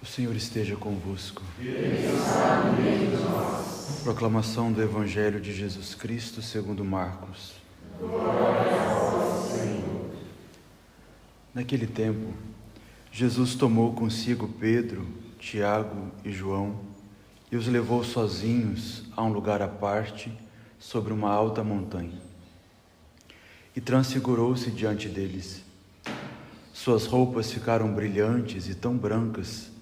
O Senhor esteja convosco. Ele está no meio de nós. Proclamação do Evangelho de Jesus Cristo segundo Marcos. Glória a vós, Senhor. Naquele tempo, Jesus tomou consigo Pedro, Tiago e João e os levou sozinhos a um lugar à parte, sobre uma alta montanha. E transfigurou-se diante deles. Suas roupas ficaram brilhantes e tão brancas,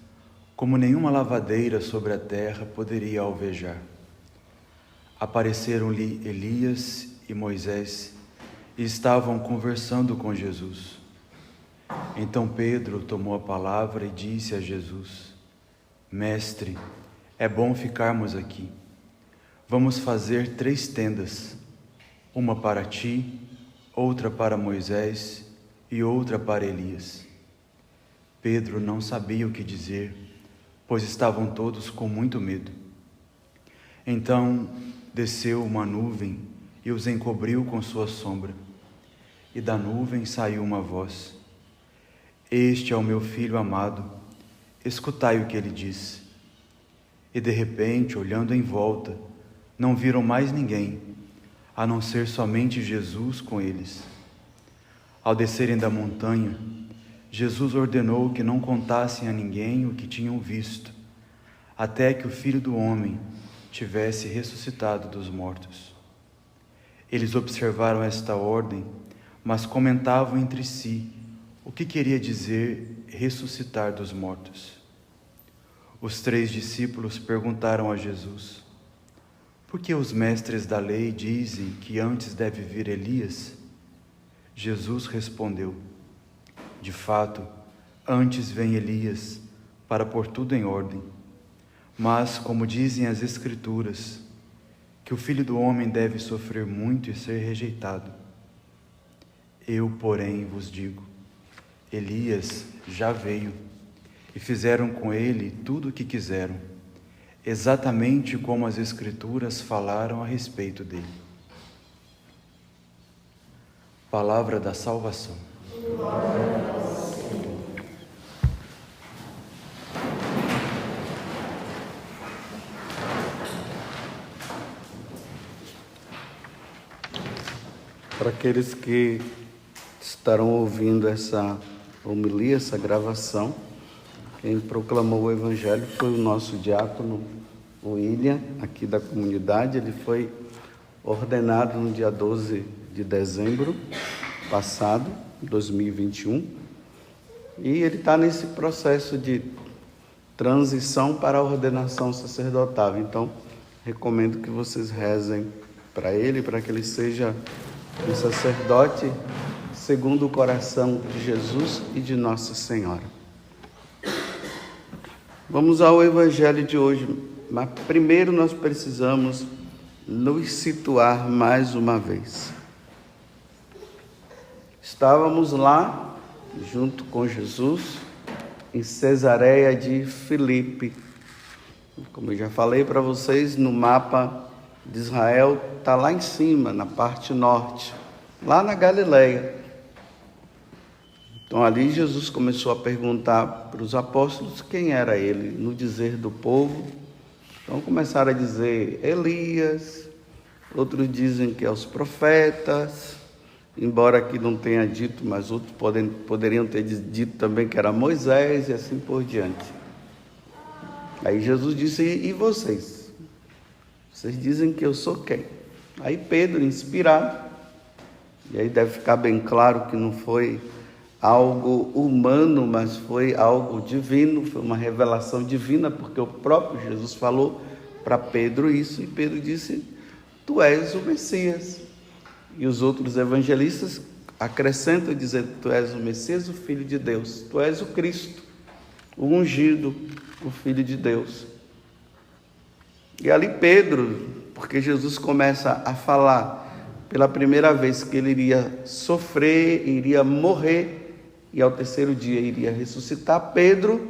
como nenhuma lavadeira sobre a terra poderia alvejar. Apareceram-lhe Elias e Moisés e estavam conversando com Jesus. Então Pedro tomou a palavra e disse a Jesus: Mestre, é bom ficarmos aqui. Vamos fazer 3 tendas, uma para ti, outra para Moisés e outra para Elias. Pedro não sabia o que dizer, pois estavam todos com muito medo. Então desceu uma nuvem e os encobriu com sua sombra. E da nuvem saiu uma voz: Este é o meu filho amado, escutai o que ele diz. E de repente, olhando em volta, não viram mais ninguém, a não ser somente Jesus com eles. Ao descerem da montanha, Jesus ordenou que não contassem a ninguém o que tinham visto, até que o Filho do Homem tivesse ressuscitado dos mortos. Eles observaram esta ordem, mas comentavam entre si o que queria dizer ressuscitar dos mortos. Os 3 discípulos perguntaram a Jesus: Por que os mestres da lei dizem que antes deve vir Elias? Jesus respondeu: De fato, antes vem Elias para pôr tudo em ordem. Mas, como dizem as Escrituras, que o Filho do Homem deve sofrer muito e ser rejeitado. Eu, porém, vos digo: Elias já veio e fizeram com ele tudo o que quiseram, exatamente como as Escrituras falaram a respeito dele. Palavra da salvação. Glória a vós, Senhor. Para aqueles que estarão ouvindo essa homilia, essa gravação, quem proclamou o Evangelho foi o nosso diácono William, aqui da comunidade. Ele foi ordenado no dia 12 de dezembro passado, 2021, e ele está nesse processo de transição para a ordenação sacerdotal. Então, recomendo que vocês rezem para ele, para que ele seja um sacerdote segundo o coração de Jesus e de Nossa Senhora. Vamos ao Evangelho de hoje, mas primeiro nós precisamos nos situar mais uma vez. Estávamos lá, junto com Jesus, em Cesareia de Filipe. Como eu já falei para vocês, no mapa de Israel, está lá em cima, na parte norte, lá na Galileia. Então ali Jesus começou a perguntar para os apóstolos quem era ele, no dizer do povo. Então começaram a dizer Elias, outros dizem que é os profetas, embora aqui não tenha dito, mas outros poderiam ter dito também que era Moisés e assim por diante. Aí Jesus disse: e vocês? Vocês dizem que eu sou quem? Aí Pedro, inspirado, e aí deve ficar bem claro que não foi algo humano, mas foi algo divino, foi uma revelação divina, porque o próprio Jesus falou para Pedro isso, e Pedro disse: Tu és o Messias. E os outros evangelistas acrescentam dizendo: Tu és o Messias, o Filho de Deus, tu és o Cristo, o ungido, o Filho de Deus. E ali Pedro, porque Jesus começa a falar pela primeira vez que ele iria sofrer, iria morrer, e ao 3º dia iria ressuscitar, Pedro,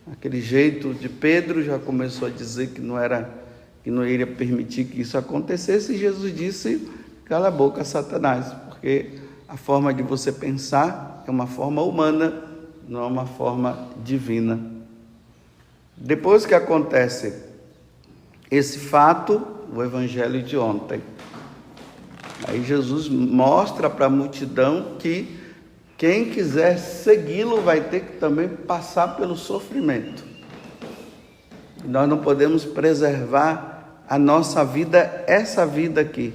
aquele jeito de Pedro, já começou a dizer que não iria permitir que isso acontecesse, e Jesus disse: cala a boca, Satanás, porque a forma de você pensar é uma forma humana, não é uma forma divina. Depois que acontece esse fato, o evangelho de ontem, aí Jesus mostra para a multidão que quem quiser segui-lo vai ter que também passar pelo sofrimento. E nós não podemos preservar a nossa vida, essa vida aqui.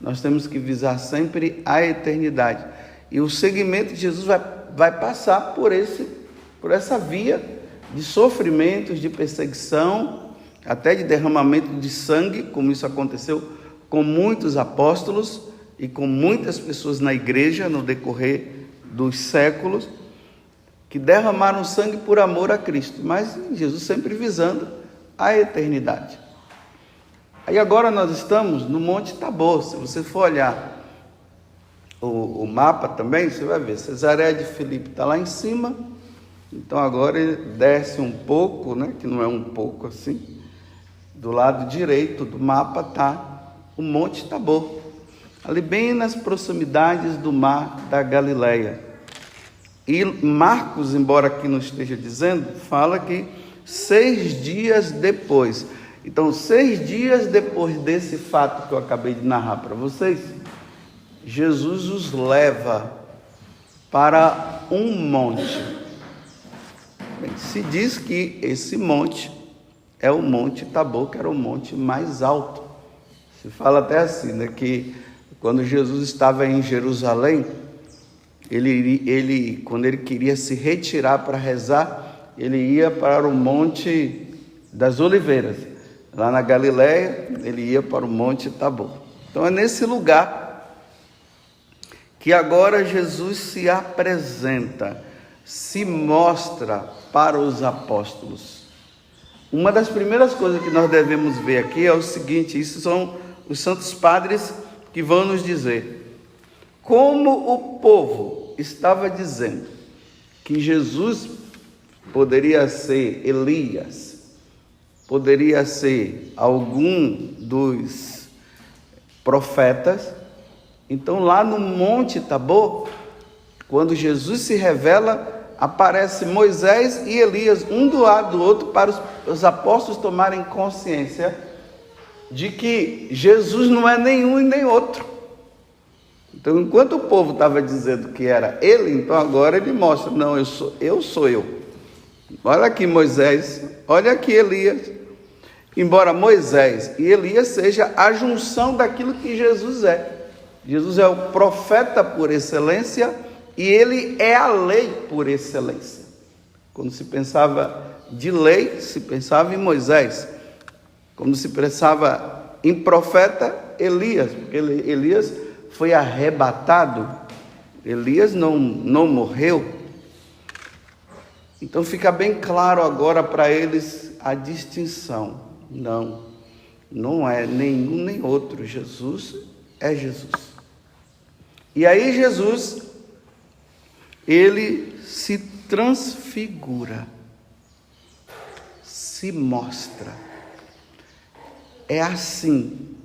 Nós temos que visar sempre a eternidade. E o seguimento de Jesus vai passar por essa via de sofrimentos, de perseguição, até de derramamento de sangue, como isso aconteceu com muitos apóstolos e com muitas pessoas na igreja no decorrer dos séculos, que derramaram sangue por amor a Cristo, mas Jesus sempre visando a eternidade. Aí agora nós estamos no Monte Tabor. Se você for olhar o mapa também, você vai ver, Cesareia de Filipe está lá em cima, então agora ele desce um pouco, né, que não é um pouco assim, do lado direito do mapa está o Monte Tabor, ali bem nas proximidades do mar da Galileia. E Marcos, embora aqui não esteja dizendo, fala que 6 dias depois. Então, 6 dias depois desse fato que eu acabei de narrar para vocês, Jesus os leva para um monte. Bem, se diz que esse monte é o Monte Tabor, que era o monte mais alto. Se fala até assim, né, que quando Jesus estava em Jerusalém, quando ele queria se retirar para rezar, ele ia para o Monte das Oliveiras. Lá na Galileia, ele ia para o Monte Tabor. Então é nesse lugar que agora Jesus se apresenta, se mostra para os apóstolos. Uma das primeiras coisas que nós devemos ver aqui é o seguinte: isso são os santos padres que vão nos dizer como o povo estava dizendo que Jesus poderia ser Elias, poderia ser algum dos profetas. Então lá no Monte Tabor, quando Jesus se revela, aparece Moisés e Elias, um do lado do outro, para os apóstolos tomarem consciência de que Jesus não é nenhum e nem outro. Então, enquanto o povo estava dizendo que era ele, então agora ele mostra: não, eu sou eu. Olha aqui Moisés, olha aqui Elias. Embora Moisés e Elias seja a junção daquilo que Jesus é. Jesus é o profeta por excelência e ele é a lei por excelência. Quando se pensava de lei, se pensava em Moisés. Quando se pensava em profeta, Elias, porque Elias foi arrebatado, Elias não morreu. Então fica bem claro agora para eles a distinção. Não é nenhum nem outro. Jesus é Jesus. E aí Jesus, ele se transfigura, se mostra. É assim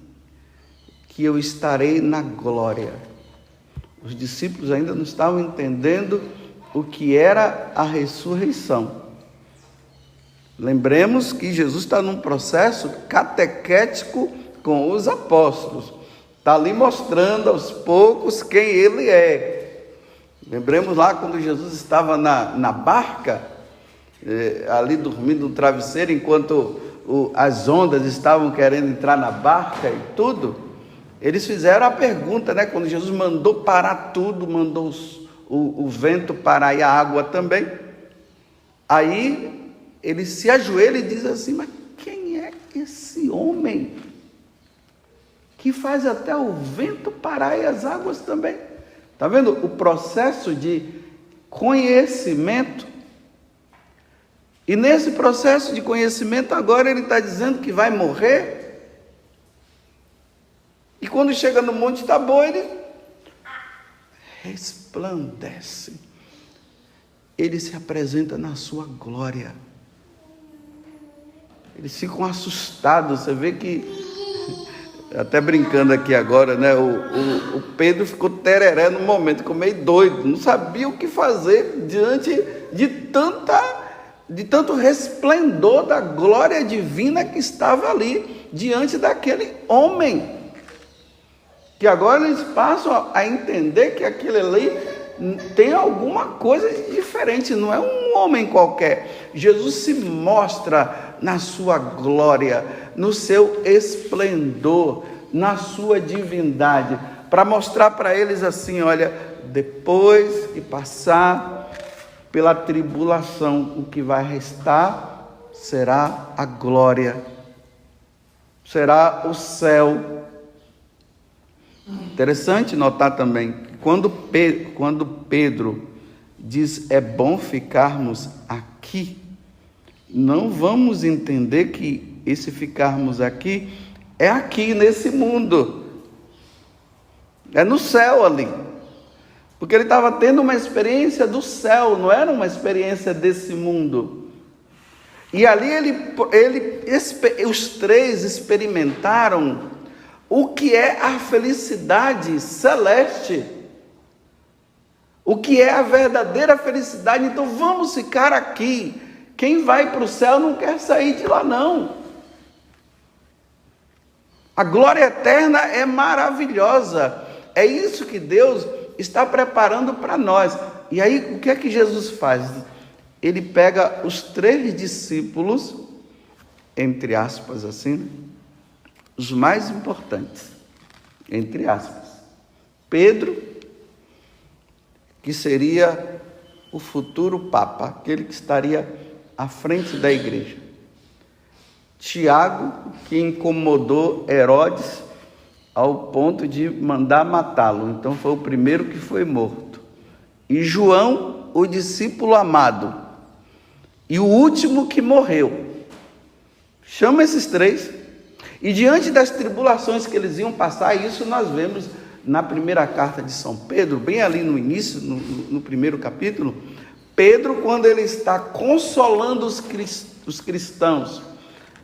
que eu estarei na glória. Os discípulos ainda não estavam entendendo o que era a ressurreição. Lembremos que Jesus está num processo catequético com os apóstolos. Está ali mostrando aos poucos quem ele é. Lembremos lá quando Jesus estava na barca, ali dormindo no travesseiro, enquanto as ondas estavam querendo entrar na barca e tudo. Eles fizeram a pergunta, né? Quando Jesus mandou parar tudo, mandou o vento parar e a água também. Aí ele se ajoelha e diz assim: mas quem é esse homem que faz até o vento parar e as águas também? Está vendo o processo de conhecimento? E nesse processo de conhecimento agora ele está dizendo que vai morrer. E quando chega no Monte Tabor, ele resplandece. Ele se apresenta na sua glória. Eles ficam assustados. Você vê que, até brincando aqui agora, né? O Pedro ficou tereré no momento, ficou meio doido. Não sabia o que fazer diante de tanta de tanto resplendor da glória divina que estava ali diante daquele homem. Que agora eles passam a entender que aquele ali tem alguma coisa diferente, não é um homem qualquer. Jesus se mostra na sua glória, no seu esplendor, na sua divindade, para mostrar para eles assim: olha, depois que passar pela tribulação, o que vai restar será a glória, será o céu. Interessante notar também que quando Pedro diz é bom ficarmos aqui, não vamos entender que esse ficarmos aqui é aqui nesse mundo, é no céu ali, porque ele estava tendo uma experiência do céu, não era uma experiência desse mundo. E ali os três experimentaram o que é a felicidade celeste, o que é a verdadeira felicidade. Então vamos ficar aqui. Quem vai para o céu não quer sair de lá, não. A glória eterna é maravilhosa. É isso que Deus está preparando para nós. E aí o que é que Jesus faz? Ele pega os 3 discípulos, entre aspas assim, os mais importantes, entre aspas. Pedro, que seria o futuro Papa, aquele que estaria à frente da igreja. Tiago, que incomodou Herodes ao ponto de mandar matá-lo, então foi o primeiro que foi morto. E João, o discípulo amado, e o último que morreu. Chama esses 3. E diante das tribulações que eles iam passar, isso nós vemos na primeira carta de São Pedro, bem ali no início, no primeiro capítulo. Pedro, quando ele está consolando os cristãos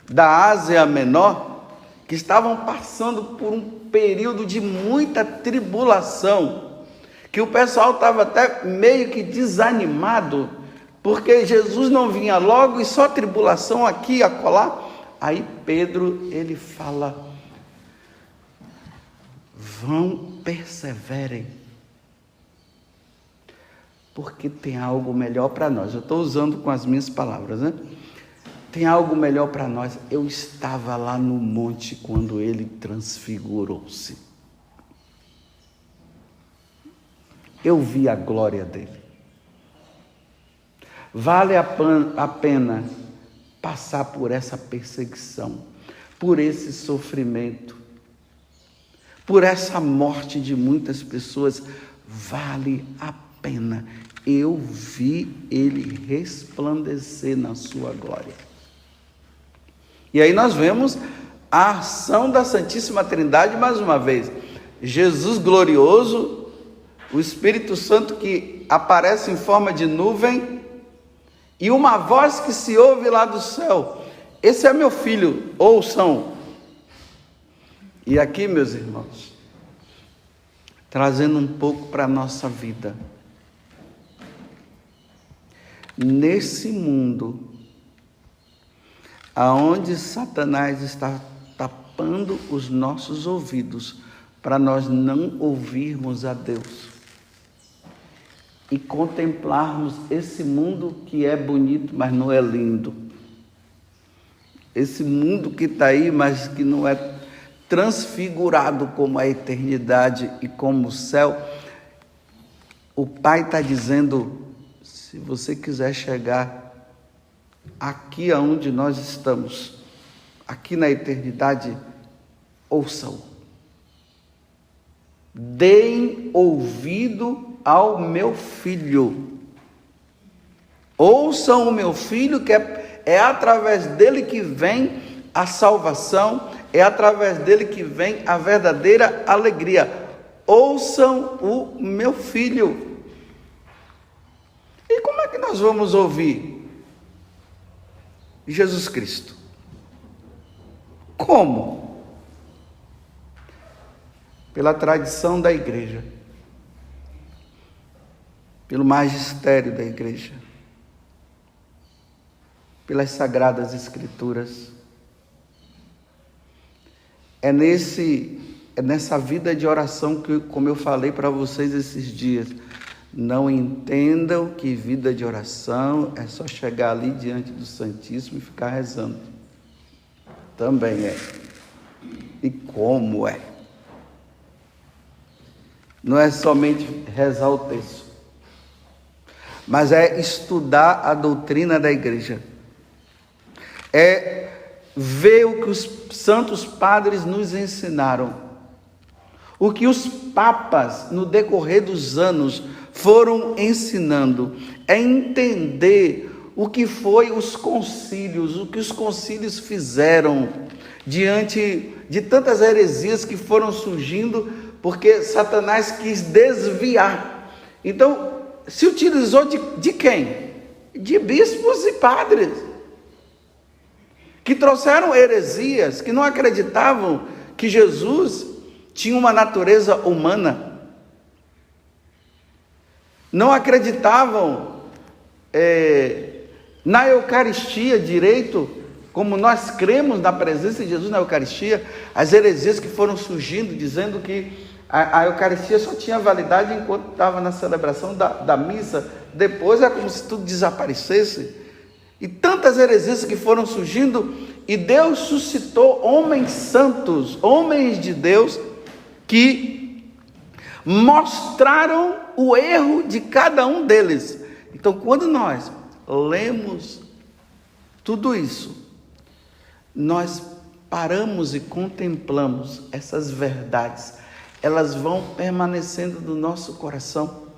da Ásia Menor, que estavam passando por um período de muita tribulação, que o pessoal estava até meio que desanimado, porque Jesus não vinha logo e só tribulação aqui e acolá. Aí Pedro, ele fala: perseverem, porque tem algo melhor para nós. Eu estou usando com as minhas palavras, né? Tem algo melhor para nós. Eu estava lá no monte quando ele transfigurou-se. Eu vi a glória dele. Vale a pena passar por essa perseguição, por esse sofrimento, por essa morte de muitas pessoas. Vale a pena. Eu vi ele resplandecer na sua glória. E aí nós vemos a ação da Santíssima Trindade mais uma vez. Jesus glorioso, o Espírito Santo que aparece em forma de nuvem, e uma voz que se ouve lá do céu: esse é meu filho, ouçam. E aqui, meus irmãos, trazendo um pouco para a nossa vida. Nesse mundo, aonde Satanás está tapando os nossos ouvidos, para nós não ouvirmos a Deus, e contemplarmos esse mundo que é bonito, mas não é lindo. Esse mundo que está aí, mas que não é transfigurado como a eternidade e como o céu. O Pai está dizendo: se você quiser chegar aqui aonde nós estamos, aqui na eternidade, ouçam. Deem ouvido ao meu filho. Ouçam o meu filho, que é através dele que vem a salvação, é através dele que vem a verdadeira alegria. Ouçam o meu filho. E como é que nós vamos ouvir Jesus Cristo? Como? Pela tradição da igreja, pelo magistério da igreja. pelas Sagradas Escrituras. É nessa vida de oração que, como eu falei para vocês esses dias, não entendam que vida de oração é só chegar ali diante do Santíssimo e ficar rezando. Também é. E como é? Não é somente rezar o texto, mas é estudar a doutrina da igreja. É ver o que os santos padres nos ensinaram, o que os papas, no decorrer dos anos, foram ensinando. É entender o que foi os concílios, o que os concílios fizeram diante de tantas heresias que foram surgindo, porque Satanás quis desviar. Então, se utilizou de quem? De bispos e padres, que trouxeram heresias, que não acreditavam que Jesus tinha uma natureza humana, não acreditavam na Eucaristia direito, como nós cremos na presença de Jesus na Eucaristia. As heresias que foram surgindo, dizendo que a Eucaristia só tinha validade enquanto estava na celebração da missa, depois é como se tudo desaparecesse. E tantas heresias que foram surgindo, e Deus suscitou homens santos, homens de Deus, que mostraram o erro de cada um deles. Então, quando nós lemos tudo isso, nós paramos e contemplamos essas verdades, elas vão permanecendo no nosso coração,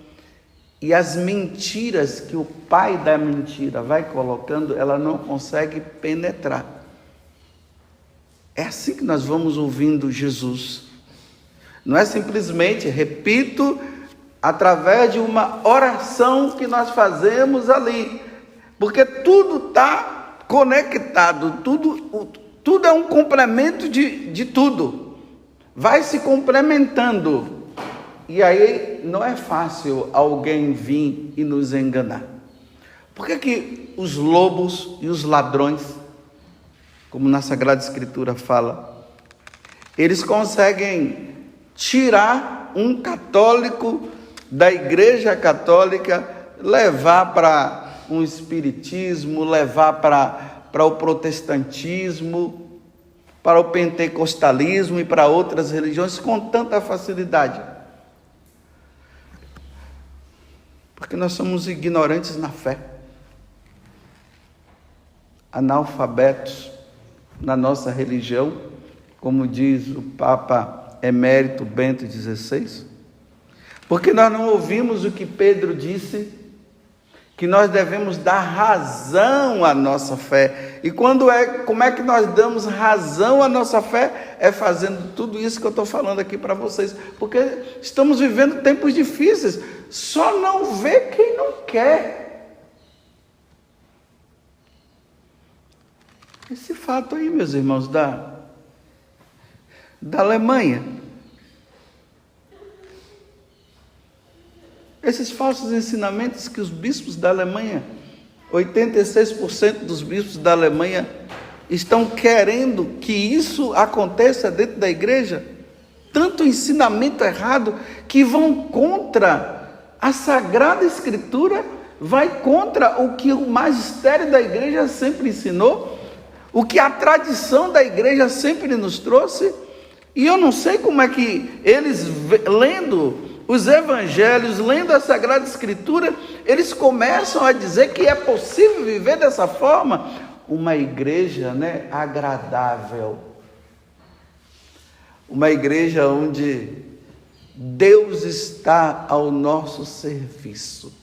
e as mentiras que o pai da mentira vai colocando, ela não consegue penetrar. É assim que nós vamos ouvindo Jesus. Não é simplesmente, repito, através de uma oração que nós fazemos ali, porque tudo está conectado, tudo é um complemento de tudo, vai se complementando, e aí não é fácil alguém vir e nos enganar. Por que os lobos e os ladrões, como na Sagrada Escritura fala, eles conseguem tirar um católico da Igreja Católica, levar para um espiritismo, levar para o protestantismo, para o pentecostalismo e para outras religiões com tanta facilidade? Porque nós somos ignorantes na fé, analfabetos na nossa religião, como diz o Papa Emérito Bento XVI, porque nós não ouvimos o que Pedro disse, que nós devemos dar razão à nossa fé. E como é que nós damos razão à nossa fé? É fazendo tudo isso que eu estou falando aqui para vocês, porque estamos vivendo tempos difíceis, só não vê quem não quer. Esse fato aí, meus irmãos, da Alemanha, esses falsos ensinamentos que os bispos da Alemanha, 86% dos bispos da Alemanha estão querendo que isso aconteça dentro da igreja, tanto ensinamento errado que vão contra a Sagrada Escritura, vai contra o que o magistério da igreja sempre ensinou, o que a tradição da igreja sempre nos trouxe. E eu não sei como é que eles, lendo os evangelhos, lendo a Sagrada Escritura, eles começam a dizer que é possível viver dessa forma, uma igreja, agradável, uma igreja onde Deus está ao nosso serviço.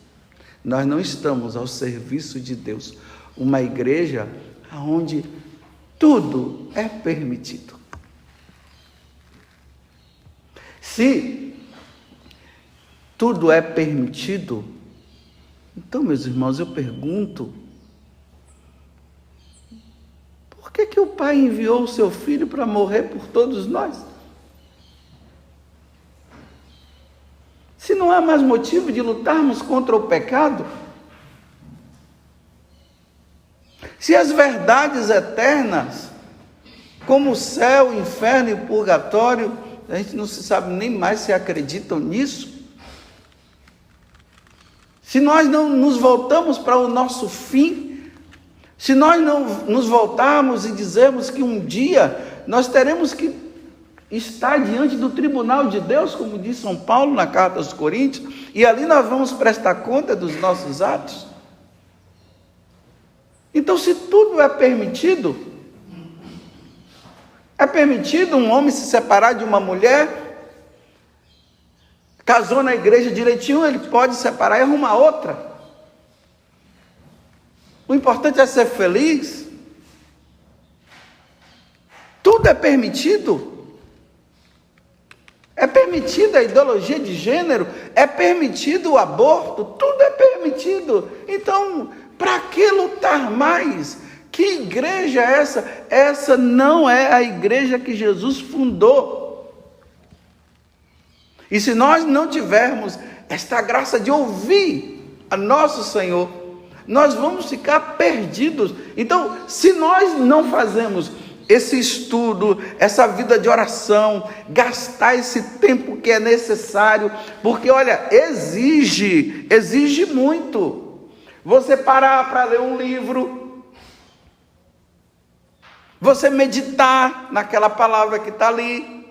Nós não estamos ao serviço de Deus. Uma igreja onde tudo é permitido. Se tudo é permitido, então, meus irmãos, eu pergunto, por que o Pai enviou o seu Filho para morrer por todos nós? Se não há mais motivo de lutarmos contra o pecado, Se as verdades eternas, como o céu, o inferno e o purgatório, a gente não se sabe nem mais se acreditam nisso. Se nós não nos voltamos para o nosso fim, se nós não nos voltarmos e dizermos que um dia nós teremos que estar diante do tribunal de Deus, como diz São Paulo na carta aos Coríntios, e ali nós vamos prestar conta dos nossos atos. Então, se tudo é permitido um homem se separar de uma mulher, casou na igreja direitinho, ele pode separar e arrumar outra. O importante é ser feliz. Tudo é permitido. É permitida a ideologia de gênero, é permitido o aborto, tudo é permitido. Então, para que lutar mais? Que igreja é essa? Essa não é a igreja que Jesus fundou. E se nós não tivermos esta graça de ouvir a nosso Senhor, nós vamos ficar perdidos. Então, se nós não fazemos esse estudo, essa vida de oração, gastar esse tempo que é necessário, porque olha, exige muito. Você parar para ler um livro, você meditar naquela palavra que está ali,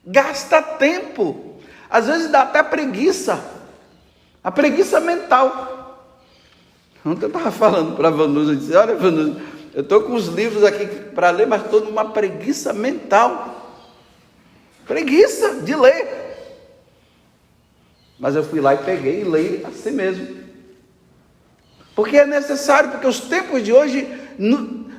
gasta tempo, às vezes dá até preguiça, a preguiça mental. Ontem eu estava falando para a Vanusa, eu disse, olha Vanusa, eu estou com os livros aqui para ler, mas estou numa preguiça mental, preguiça de ler, mas eu fui lá e peguei e li assim mesmo, porque é necessário, porque os tempos de hoje,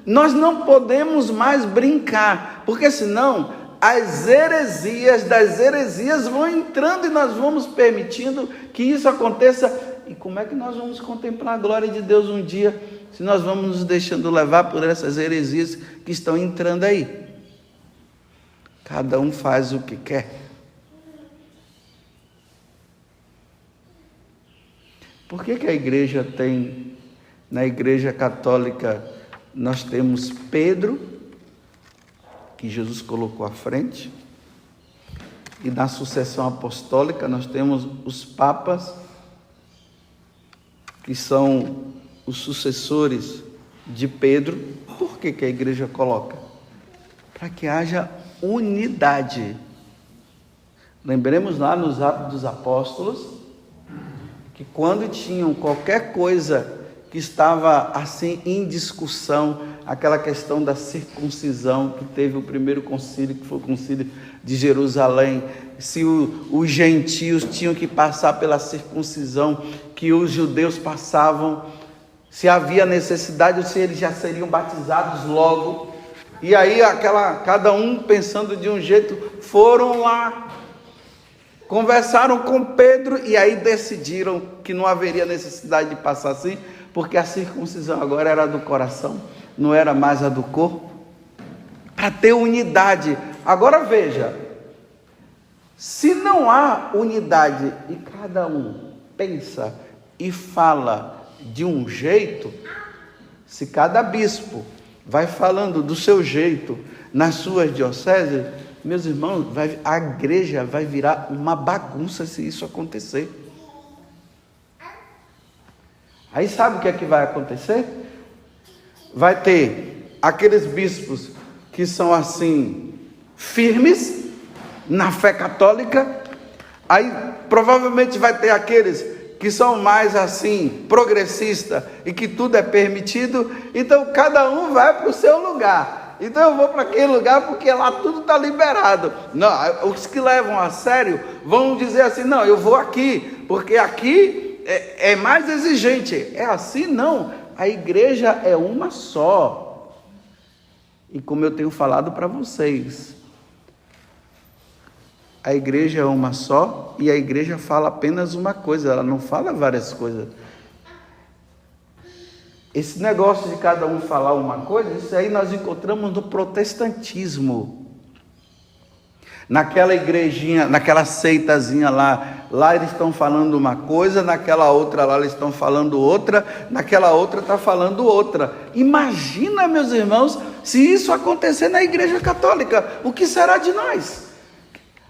nós não podemos mais brincar, porque senão as heresias das heresias vão entrando e nós vamos permitindo que isso aconteça. E como é que nós vamos contemplar a glória de Deus um dia, se nós vamos nos deixando levar por essas heresias que estão entrando aí? Cada um faz o que quer. Por que a igreja tem, na igreja católica, nós temos Pedro, que Jesus colocou à frente, e na sucessão apostólica nós temos os papas, que são os sucessores de Pedro? Por que a igreja coloca? Para que haja unidade. Lembremos lá nos Atos dos Apóstolos, que quando tinham qualquer coisa que estava assim em discussão, aquela questão da circuncisão, que teve o primeiro concílio, que foi o concílio de Jerusalém, se os gentios tinham que passar pela circuncisão que os judeus passavam, se havia necessidade ou se eles já seriam batizados logo. E aí cada um pensando de um jeito, foram lá, conversaram com Pedro e aí decidiram que não haveria necessidade de passar assim, porque a circuncisão agora era do coração, não era mais a do corpo, para ter unidade. Agora veja, se não há unidade e cada um pensa e fala de um jeito, se cada bispo vai falando do seu jeito nas suas dioceses, meus irmãos, a igreja vai virar uma bagunça se isso acontecer. Aí sabe o que é que vai acontecer? Vai ter aqueles bispos que são assim, firmes na fé católica, aí provavelmente vai ter aqueles que são mais assim, progressistas, e que tudo é permitido, então cada um vai para o seu lugar. Então eu vou para aquele lugar porque lá tudo está liberado. Não, os que levam a sério vão dizer assim, não, eu vou aqui, porque aqui é mais exigente. É assim? Não, a igreja é uma só. E como eu tenho falado para vocês, a igreja é uma só e a igreja fala apenas uma coisa, ela não fala várias coisas. Esse negócio de cada um falar uma coisa, isso aí nós encontramos no protestantismo. Naquela igrejinha, naquela seitazinha lá Lá eles estão falando uma coisa, naquela outra lá eles estão falando outra, naquela outra está falando outra. Imagina, meus irmãos, se isso acontecer na Igreja Católica, o que será de nós?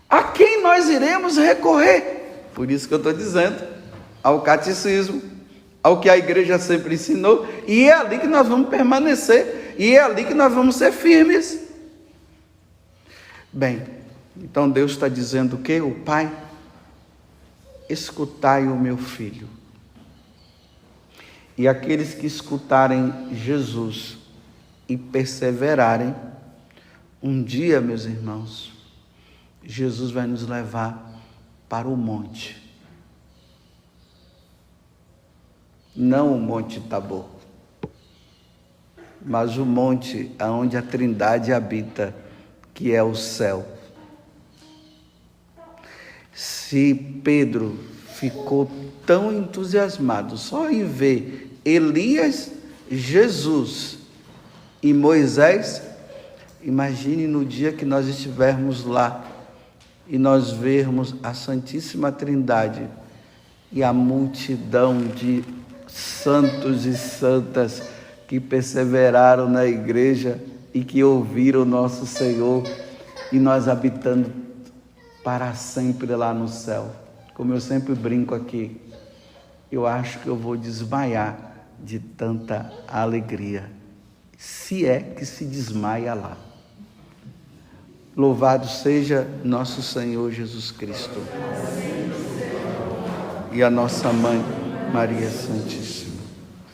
A quem nós iremos recorrer? Por isso que eu estou dizendo, ao catecismo, ao que a igreja sempre ensinou, e é ali que nós vamos permanecer, e é ali que nós vamos ser firmes. Bem, então Deus está dizendo o quê? O Pai, escutai o meu filho. E aqueles que escutarem Jesus e perseverarem, um dia, meus irmãos, Jesus vai nos levar para o monte. Não o Monte Tabor, mas o monte onde a Trindade habita, que é o céu. Se Pedro ficou tão entusiasmado só em ver Elias, Jesus e Moisés, imagine no dia que nós estivermos lá e nós vermos a Santíssima Trindade e a multidão de santos e santas que perseveraram na igreja e que ouviram o nosso Senhor, e nós habitando para sempre lá no céu. Como eu sempre brinco aqui, eu acho que eu vou desmaiar de tanta alegria, se é que se desmaia lá. Louvado seja nosso Senhor Jesus Cristo e a nossa Mãe Maria Santíssima.